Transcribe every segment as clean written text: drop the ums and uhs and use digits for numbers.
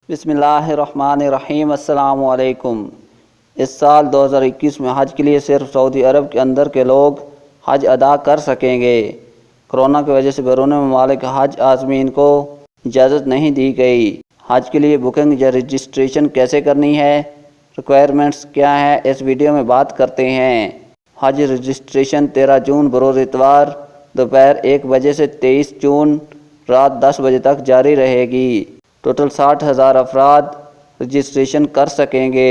बिस्मिल्लाहिर्रहमानिर्रहीम। अस्सलाम वालेकुम। इस साल 2021 में हज के लिए सिर्फ सऊदी अरब के अंदर के लोग हज अदा कर सकेंगे। कोरोना की वजह से बैरून ममालिक हज आज़मीन को इजाज़त नहीं दी गई। हज के लिए बुकिंग या रजिस्ट्रेशन कैसे करनी है, रिक्वायरमेंट्स क्या है, इस वीडियो में बात करते हैं। हज रजिस्ट्रेशन 13 जून बरोज़ इतवार दोपहर 1 बजे से 23 जून रात 10 बजे तक जारी रहेगी। टोटल 60,000 अफराद रजिस्ट्रेशन कर सकेंगे।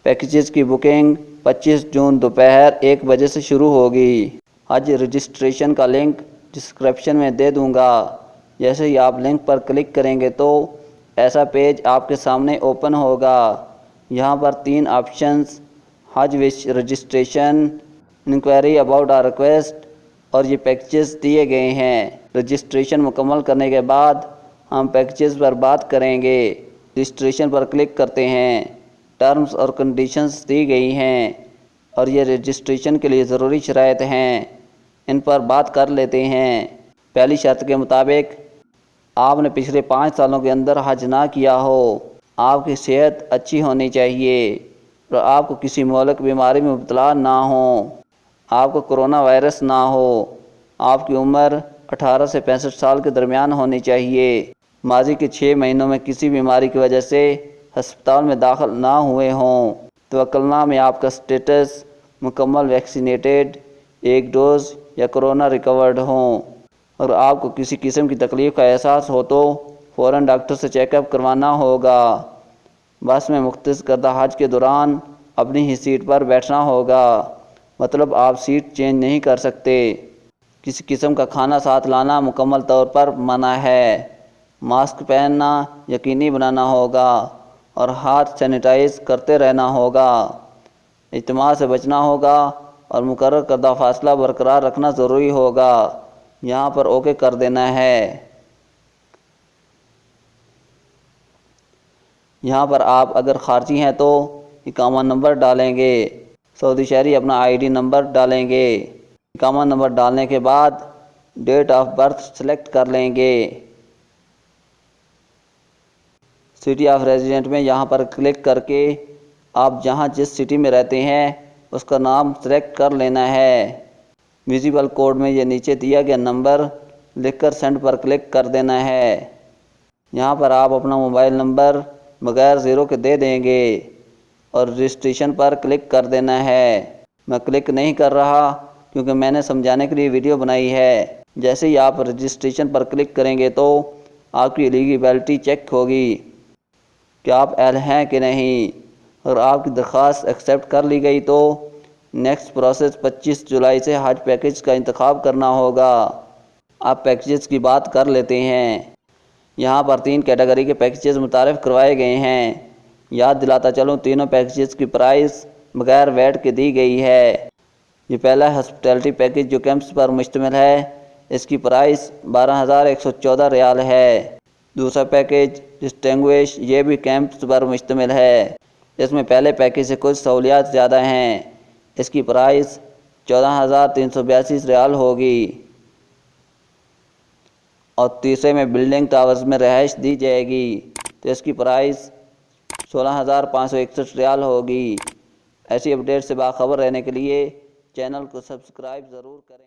पैकेजेस की बुकिंग 25 जून दोपहर 1 बजे से शुरू होगी। हज रजिस्ट्रेशन का लिंक डिस्क्रिप्शन में दे दूंगा। जैसे ही आप लिंक पर क्लिक करेंगे तो ऐसा पेज आपके सामने ओपन होगा। यहाँ पर 3 options Hajj wish registration, inquiry about our request और ये पैकेजेस दिए गए हैं। रजिस्ट्रेशन मुकम्मल करने के बाद हम पैकेजेस पर बात करेंगे। रजिस्ट्रेशन पर क्लिक करते हैं। टर्म्स और कंडीशंस दी गई हैं और ये रजिस्ट्रेशन के लिए ज़रूरी शराइत हैं, इन पर बात कर लेते हैं। पहली शर्त के मुताबिक आपने पिछले 5 सालों के अंदर हज ना किया हो, आपकी सेहत अच्छी होनी चाहिए और आपको किसी मौलिक बीमारी में मुब्तला ना हो, आपको कोरोना वायरस ना हो, आपकी उम्र 18 से 65 साल के दरमियान होनी चाहिए, माजी के 6 महीनों में किसी बीमारी की वजह से हस्पताल में दाखिल ना हुए हों, तवक्कुलनामे में आपका स्टेटस मुकम्मल वैक्सीनेटेड, 1 डोज या कोरोना रिकवर्ड हों और आपको किसी किस्म की तकलीफ़ का एहसास हो तो फ़ौरन डॉक्टर से चेकअप करवाना होगा। बस में मुख्तस करदा हज के दौरान अपनी ही सीट पर बैठना होगा, मतलब आप सीट चेंज नहीं कर सकते। किसी किस्म का खाना साथ लाना मुकम्मल तौर पर मना है। मास्क पहनना यकीनी बनाना होगा और हाथ सैनिटाइज करते रहना होगा। इज्तिमा से बचना होगा और मुकर्रर करदा फासला बरकरार रखना ज़रूरी होगा। यहाँ पर ओके कर देना है। यहाँ पर आप अगर खारजी हैं तो इकामा नंबर डालेंगे। सऊदी शहरी अपना आईडी नंबर डालेंगे। इकामा नंबर डालने के बाद डेट ऑफ बर्थ सेलेक्ट कर लेंगे। सिटी ऑफ रेजिडेंट में यहाँ पर क्लिक करके आप जहाँ जिस सिटी में रहते हैं उसका नाम सेलेक्ट कर लेना है। विजिबल कोड में ये नीचे दिया गया नंबर लिखकर सेंड पर क्लिक कर देना है। यहाँ पर आप अपना मोबाइल नंबर बगैर ज़ीरो के दे देंगे और रजिस्ट्रेशन पर क्लिक कर देना है। मैं क्लिक नहीं कर रहा क्योंकि मैंने समझाने के लिए वीडियो बनाई है। जैसे ही आप रजिस्ट्रेशन पर क्लिक करेंगे तो आपकी एलिजिबिलिटी चेक होगी कि आप एल हैं कि नहीं, और आपकी दरख्वास्त एक्सेप्ट कर ली गई तो नेक्स्ट प्रोसेस 25 जुलाई से हज पैकेज का इंतखाब करना होगा। आप पैकेजेस की बात कर लेते हैं। यहाँ पर 3 कैटेगरी के पैकेजेस मुतारिफ करवाए गए हैं। याद दिलाता चलूँ, तीनों पैकेजेस की प्राइस बगैर वैट के दी गई है। ये पहला हॉस्पिटैलिटी पैकेज जो कैंप्स पर मुश्तमिल है, इसकी प्राइस 12,114 रियाल है। दूसरा पैकेज डिस्टिंग्विश, ये भी कैंप्स पर मुश्तमिल है। इसमें पहले पैकेज से कुछ सहूलियात ज़्यादा हैं। इसकी प्राइस 14,382 रियाल होगी और तीसरे में बिल्डिंग टावर्स में रहायश दी जाएगी तो इसकी प्राइस 16,561 रियाल होगी। ऐसी अपडेट से बाखबर रहने के लिए चैनल को सब्सक्राइब ज़रूर करें।